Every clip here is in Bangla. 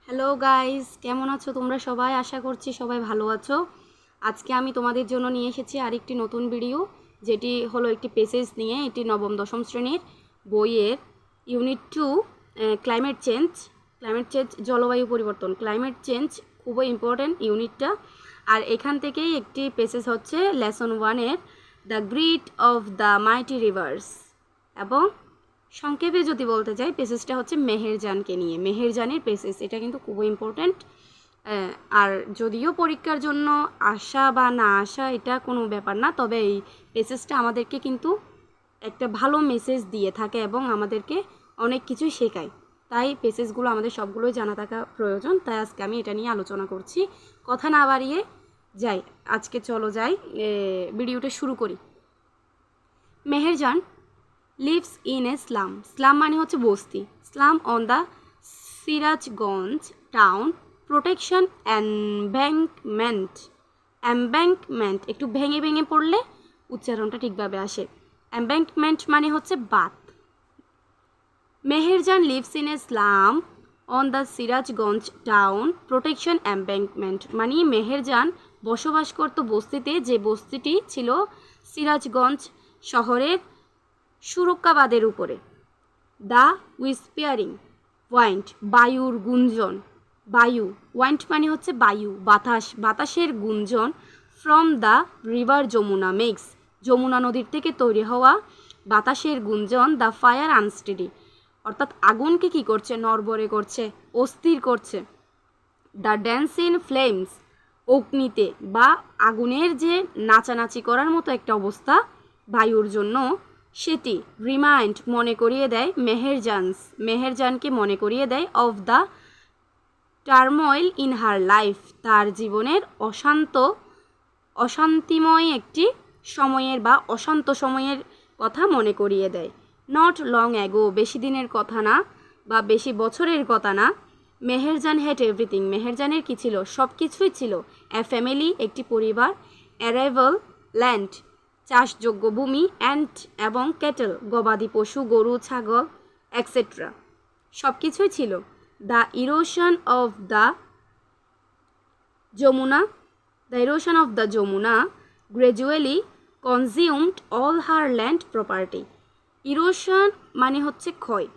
হ্যালো গাইস, কেমন আছো তোমরা সবাই? আশা করছি সবাই ভালো আছো। আজকে আমি তোমাদের জন্য নিয়ে এসেছি আরেকটি নতুন ভিডিও, যেটি হলো একটি পেসেজ নিয়ে। এটি নবম দশম শ্রেণীর বইয়ের ইউনিট 2 ক্লাইমেট চেঞ্জ জলবায়ু পরিবর্তন। ক্লাইমেট চেঞ্জ খুবই ইম্পর্ট্যান্ট ইউনিটটা। আর এখান থেকেই একটি পেসেজ হচ্ছে লেসন 1-এর the greed of the mighty rivers. এবং সংক্ষেপে যদি বলতে চাই, পেসেজটা হচ্ছে মেহেরজানকে নিয়ে। মেহেরজানের পেসেজ, এটা কিন্তু খুবই ইম্পর্ট্যান্ট। আর যদিও পরীক্ষার জন্য আসা বা না আসা এটা কোনো ব্যাপার না, তবে এই পেসেজটা আমাদেরকে কিন্তু একটা ভালো মেসেজ দিয়ে থাকে এবং আমাদেরকে অনেক কিছুই শেখায়। তাই পেসেজগুলো আমাদের সবগুলোই জানা থাকা প্রয়োজন। তাই আজকে আমি এটা নিয়ে আলোচনা করছি। কথা না বাড়িয়ে যাই, আজকে চলো যাই, ভিডিওটা শুরু করি। Meherjan lives in a slum. Slum মানে হচ্ছে বস্তি। Slum on the Sirajganj town protection embankment. Embankment একটু ভেঙে ভেঙে পড়লে উচ্চারণটা ঠিকভাবে আসে। এমব্যাঙ্কমেন্ট মানে হচ্ছে বাঁধ। Meherjaan lives in a slam on the Sirajganj town protection embankment মানে মেহেরজান বসবাস করত বস্তিতে, যে বস্তিটি ছিল সিরাজগঞ্জ শহরের সুরক্ষাবাদের উপরে। দ্য হুইসপিয়ারিং ওয়াইন্ড বায়ুর গুঞ্জন। বায়ু, ওয়াইন্ড মানে হচ্ছে বায়ু, বাতাস, বাতাসের গুঞ্জন। From the river Jamuna makes, Jamuna নদীর থেকে তৈরি হওয়া বাতাসের গুঞ্জন। দ্য ফায়ার আনস্টেডি, অর্থাৎ আগুনকে কি করছে? নড়বড়ে করছে, অস্থির করছে। দ্য ড্যান্স ইন ফ্লেমস, অগ্নিতে বা আগুনের যে নাচানাচি করার মতো একটা অবস্থা বায়ুর জন্য, সেটি রিমাইন্ড মনে করিয়ে দেয় মেহেরজানকে মনে করিয়ে দেয় of the turmoil in her life, তার জীবনের অশান্তিময় একটি সময়ের বা অশান্ত সময়ের কথা মনে করিয়ে দেয়। নট লং অ্যাগো, বেশি দিনের কথা না বা বেশি বছরের কথা না। মেহেরজান হ্যাড এভরিথিং, মেহেরজানের কী ছিল? সব কিছুই ছিল। এ ফ্যামিলি, একটি পরিবার। অ্যারাইভাল ল্যান্ড, চাষযোগ্য ভূমি। অ্যান্ড, এবং ক্যাটেল, গবাদি পশু, গরু, ছাগল, এক্সেট্রা, সব কিছুই ছিল। The erosion of the Jamuna gradually consumed all her land property. Erosion মানে হচ্ছে ক্ষয়।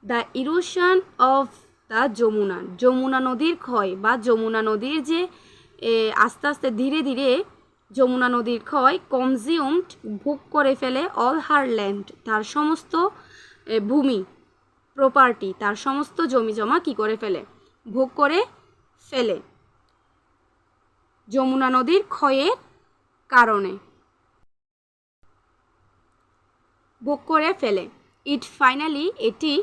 The erosion of the Jamuna নদীর ক্ষয় বা যমুনা নদীর যে আস্তে আস্তে ধীরে ধীরে যমুনা নদীর ক্ষয়। কনজিউমড, ভোগ করে ফেলে। অল হার ল্যান্ড, তার সমস্ত ভূমি। প্রপার্টি, তার সমস্ত জমি জমা কী করে ফেলে? ভোগ করে ফেলে যমুনা নদীর ক্ষয়ের কারণে, ভোগ করে ফেলে। ইট ফাইনালি, এটি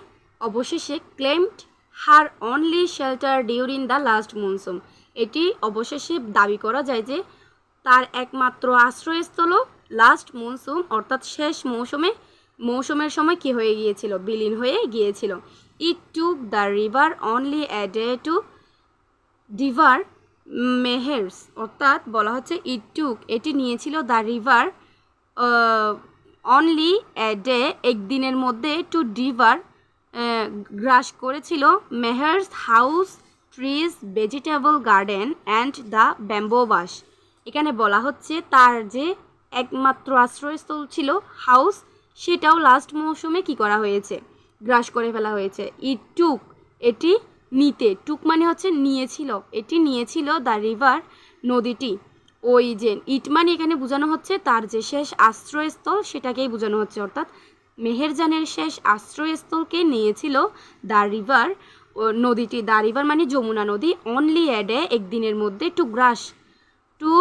অবশেষে claimed her only shelter during the last monsoon, এটি অবশেষে দাবি করা যায় যে তার একমাত্র আশ্রয়স্থল লাস্ট মনসুন, অর্থাৎ শেষ মৌসুমের সময় কি হয়ে গিয়েছিল? বিলীন হয়ে গিয়েছিল। It took the river only a day to devour Meher's, অর্থাৎ বলা হচ্ছে ইট টুক, এটি নিয়েছিল the river only a day, একদিনের মধ্যে, টু ডিভার, গ্রাস করেছিল Meher's house, trees, vegetable garden and the bamboo bush. এখানে বলা হচ্ছে তার যে একমাত্র আশ্রয়স্থল ছিল হাউস, সেটাও লাস্ট মৌসুমে কি করা হয়েছে? গ্রাস করে ফেলা হয়েছে। ইট টুক, এটি নিতে, টুক মানে হচ্ছে নিয়েছিল, এটি নিয়েছিল দ্য রিভার, নদীটি। ওই যে ইট মানে এখানে বোঝানো হচ্ছে তার যে শেষ আশ্রয়স্থল, সেটাকেই বোঝানো হচ্ছে, অর্থাৎ মেহেরজানের শেষ আশ্রয়স্থলকে নিয়েছিল দ্য রিভার, নদীটি। দ্য রিভার মানে যমুনা নদী। অনলি এ ডে, একদিনের মধ্যে। টু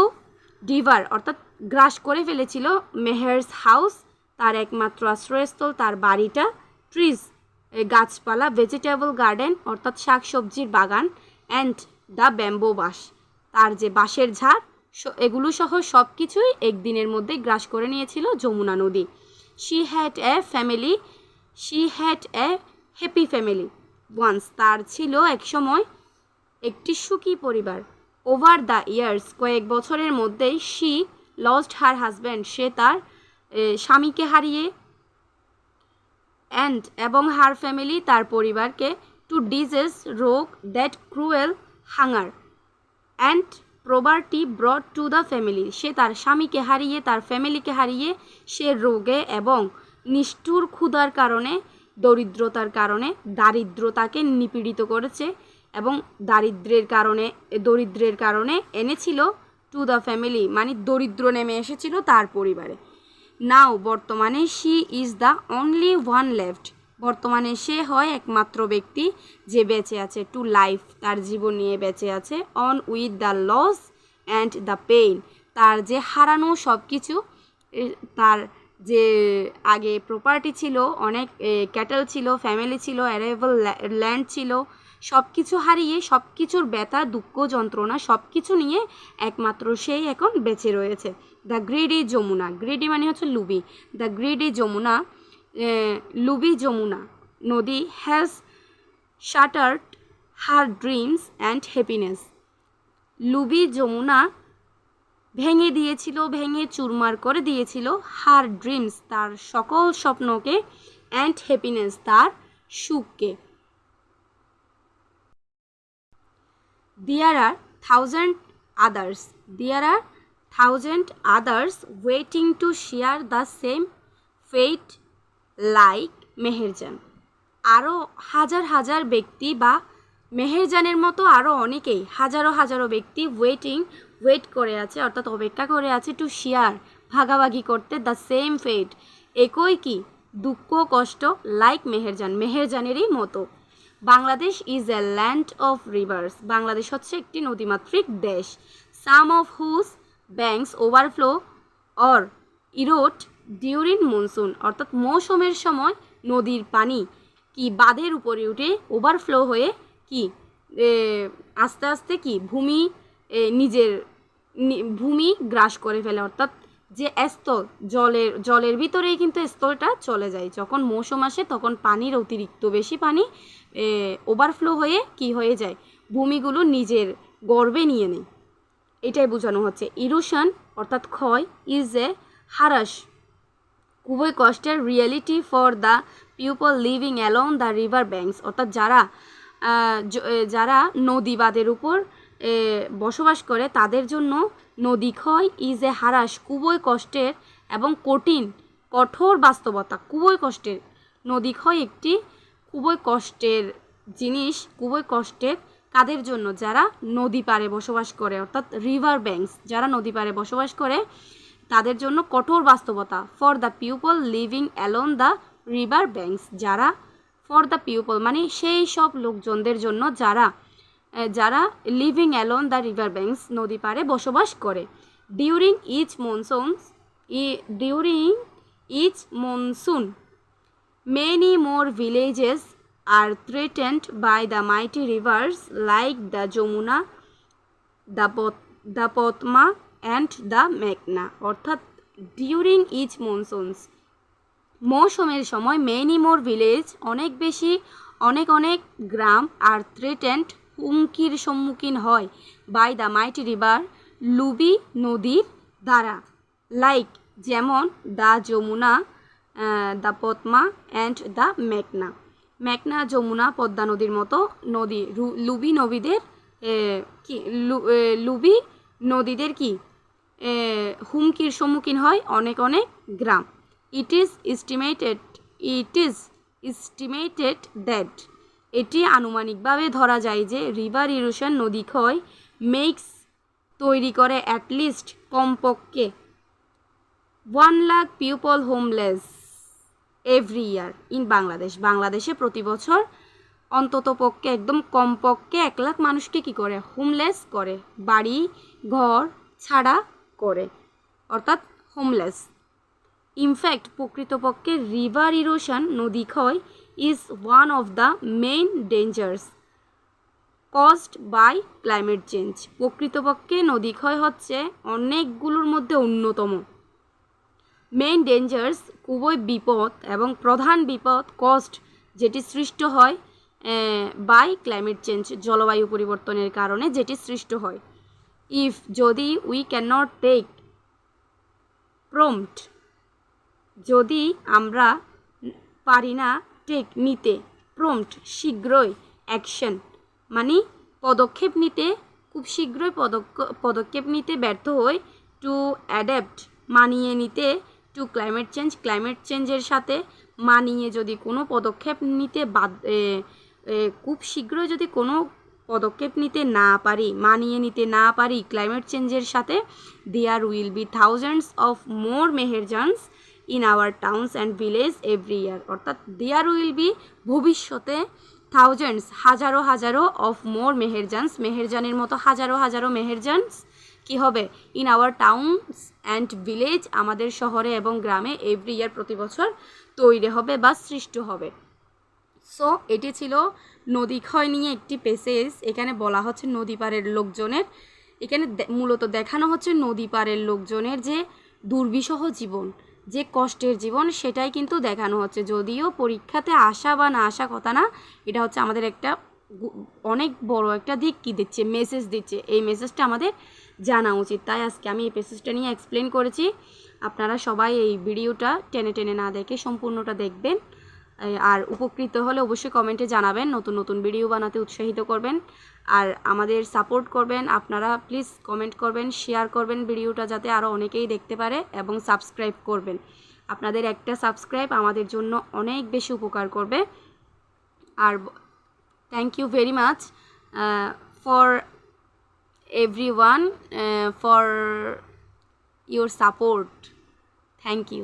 ডিভার, অর্থাৎ গ্রাস করে ফেলেছিল মেহের্স হাউস, তার একমাত্র আশ্রয়স্থল, তার বাড়িটা। ট্রিজ, গাছপালা। ভেজিটেবল গার্ডেন, অর্থাৎ শাকসবজির বাগান। অ্যান্ড দ্য ব্যাম্বো বাস, তার যে বাঁশের ঝাড়, এগুলো সহ সব কিছুই একদিনের মধ্যে গ্রাস করে নিয়েছিল যমুনা নদী। She had a happy family once, তার ছিল একসময় একটি সুখী পরিবার। ওভার দ্য ইয়ার্স, কয়েক বছরের মধ্যেই, শি লস্ট হার হাজব্যান্ড, সে তার স্বামীকে হারিয়ে। অ্যান্ড, এবং হার ফ্যামিলি, তার পরিবারকে। টু ডিজিজ রোগ that cruel hunger and poverty brought to the family. সে তার স্বামীকে হারিয়ে, তার ফ্যামিলিকে হারিয়ে, সে রোগে এবং নিষ্ঠুর ক্ষুধার কারণে, দরিদ্রতার কারণে, দারিদ্রতাকে নিপীড়িত করেছে এবং দরিদ্রের কারণে এনেছিল টু দ্য ফ্যামিলি, মানে দরিদ্র নেমে এসেছিল তার পরিবারে। নাও বর্তমানে she is the only one left. বর্তমানে সে হয় একমাত্র ব্যক্তি যে বেঁচে আছে, টু লাইফ, তার জীবন নিয়ে বেঁচে আছে, on with the loss and the pain, তার যে হারানো সব কিছু, তার যে আগে প্রপার্টি ছিল, অনেক ক্যাটেল ছিল, ফ্যামিলি ছিল, অ্যারেবল ল্যান্ড ছিল, সব কিছু হারিয়ে, সব কিছুর ব্যথা, দুঃখ, যন্ত্রণা সব কিছু নিয়ে একমাত্র সেই এখন বেঁচে রয়েছে। দ্য গ্রিডি যমুনা, গ্রিডি মানে হচ্ছে লুবি, দ্য গ্রিডি যমুনা, লুবি যমুনা নদী has shattered her dreams and happiness. Lubi Jamuna ভেঙে দিয়েছিল, ভেঙে চুরমার করে দিয়েছিল, হার ড্রিমস, তার সকল স্বপ্নকে, অ্যান্ড হ্যাপিনেস, তার সুখকে। There are thousand others waiting to share the same fate like Meherjaan. আরও হাজার হাজার ব্যক্তি বা মেহেরজানের মতো আরও অনেকেই, হাজারো হাজারো ব্যক্তি ওয়েট করে আছে, অর্থাৎ অপেক্ষা করে আছে, টু শেয়ার, ভাগাভাগি করতে, দ্য সেম ফেট, একই কি দুঃখ কষ্ট, লাইক মেহেরজানেরই মতো। Bangladesh is a land of rivers, Bangladesh হচ্ছে একটি নদীমাতৃক দেশ। Some of whose banks overflow or erode during monsoon, অর্থাৎ মৌসুমের সময় নদীর পানি কি বাঁধের উপরে উঠে ওভারফ্লো হয়ে কি আস্তে আস্তে কি ভূমি গ্রাস করে ফেলে, অর্থাৎ যে স্থল, জলের ভিতরেই কিন্তু স্থলটা চলে যায়। যখন মৌসুম আসে তখন পানির অতিরিক্ত বেশি পানি ওভারফ্লো হয়ে কি হয়ে যায়, ভূমিগুলো নিজের গর্ভে নিয়ে নেয়, এটাই বোঝানো হচ্ছে। ইরোশন অর্থাৎ ক্ষয়, ইজ এ হারাস, খুবই কষ্টের, reality for the people living along the river banks, অর্থাৎ যারা নদী বাঁধের উপর বসবাস করে তাদের জন্য নদী ক্ষয় ইজ এ হারাস, খুবই কষ্টের এবং কঠোর বাস্তবতা, খুবই কষ্টের। নদী ক্ষয় একটি খুবই কষ্টের জিনিস, খুবই কষ্টের কাদের জন্য, যারা নদী পাড়ে বসবাস করে, অর্থাৎ রিভার ব্যাঙ্কস, যারা নদী পাড়ে বসবাস করে তাদের জন্য কঠোর বাস্তবতা। For the people living along the river banks, যারা ফর দ্য পিপল মানে সেই সব লোকজনদের জন্য যারা living along the river banks, নদী পাড়ে বসবাস করে। During each monsoon many more villages are threatened by the mighty rivers like the Jamuna, the Potma and the Meghna, অর্থাৎ ডিউরিং ইচ মনসুনস, মৌসুমের সময়, মেনি মোর ভিলেজ, অনেক গ্রাম, আর থ্রেটেন্ড, হুমকির সম্মুখীন হয়, বাই দ্য মাইটি রিভার, লুবি নদীর দ্বারা, লাইক যেমন, the Jamuna, the Padma and the মেঘনা, যমুনা, পদ্মা নদীর মতো নদী, লুবি নদীদের কি হুমকির সম্মুখীন হয় অনেক গ্রাম। ইট ইজ এস্টিমেটেড দ্যাট, এটি আনুমানিকভাবে ধরা যায় যে, রিভার ইরোশন, নদী ক্ষয়, মেক্স তৈরি করে, অ্যাটলিস্ট কমপক্ষে 1 lakh people homeless every year in বাংলাদেশে প্রতি বছর অন্ততপক্ষে, একদম কমপক্ষে 1 লাখ মানুষকে কি করে, হোমলেস করে, বাড়ি ঘর ছাড়া করে, অর্থাৎ হোমলেস। ইনফ্যাক্ট প্রকৃতপক্ষে রিভার ইরোশন, নদী ক্ষয়, is one of the main dangers caused by climate change, প্রকৃতপক্ষে নদী ক্ষয় হচ্ছে অনেকগুলোর মধ্যে অন্যতম মেইন ডেঞ্জার্স, খুবই বিপদ এবং প্রধান বিপদ, কস্ট যেটি সৃষ্ট হয় বাই ক্লাইমেট চেঞ্জ, জলবায়ু পরিবর্তনের কারণে যেটি সৃষ্ট হয়। ইফ যদি we can not take prompt, যদি আমরা পারি না টেক নিতে, প্রম্পট শীঘ্রই, অ্যাকশন মানে পদক্ষেপ নিতে, খুব শীঘ্রই পদক্ষেপ নিতে ব্যর্থ হই। টু অ্যাডাপ্ট মানিয়ে নিতে, টু ক্লাইমেট চেঞ্জের সাথে মানিয়ে যদি কোনো পদক্ষেপ নিতে খুব শীঘ্রই যদি কোনো পদক্ষেপ নিতে না পারি, মানিয়ে নিতে না পারি ক্লাইমেট চেঞ্জের সাথে, there will be thousands of more Meherjans in our towns and village every year. অর্থাৎ দেয়ার উইল বি ভবিষ্যতে থাউজেন্ডস হাজারো হাজারো অফ মোর মেহেরজানের মতো হাজারো হাজারো মেহেরজানস কি হবে, in our towns and village আমাদের শহরে এবং গ্রামে এভরি ইয়ার প্রতি বছর তৈরি হবে বা সৃষ্টি হবে। সো এটি ছিল নদী ক্ষয় নিয়ে একটি প্যাসেজ। এখানে বলা হচ্ছে নদী পাড়ের লোকজনের, এখানে মূলত দেখানো হচ্ছে নদী পাড়ের লোকজনের যে দুর্বিষহ জীবন, যে কষ্টের জীবন, সেটাই কিন্তু দেখানো হচ্ছে। যদিও পরীক্ষাতে আসা বা না আসা কথা না, এটা হচ্ছে আমাদের একটা অনেক বড় একটা দিক কী দিচ্ছে, মেসেজ দিচ্ছে। এই মেসেজটা আমাদের জানা উচিত, তাই আজকে আমি এই প্যাসেজটা নিয়ে এক্সপ্লেন করেছি। আপনারা সবাই এই ভিডিওটা টেনে টেনে না দেখে সম্পূর্ণটা দেখবেন, আর উপকৃত হলে অবশ্যই কমেন্টে জানাবেন, নতুন নতুন ভিডিও বানাতে উৎসাহিত করবেন, আর আমাদের সাপোর্ট করবেন। আপনারা প্লিজ কমেন্ট করবেন, শেয়ার করবেন ভিডিওটা, যাতে আরও অনেকেই দেখতে পারে, এবং সাবস্ক্রাইব করবেন। আপনাদের একটা সাবস্ক্রাইব আমাদের জন্য অনেক বেশি উপকার করবে। আর thank you very much for everyone for your support. Thank you.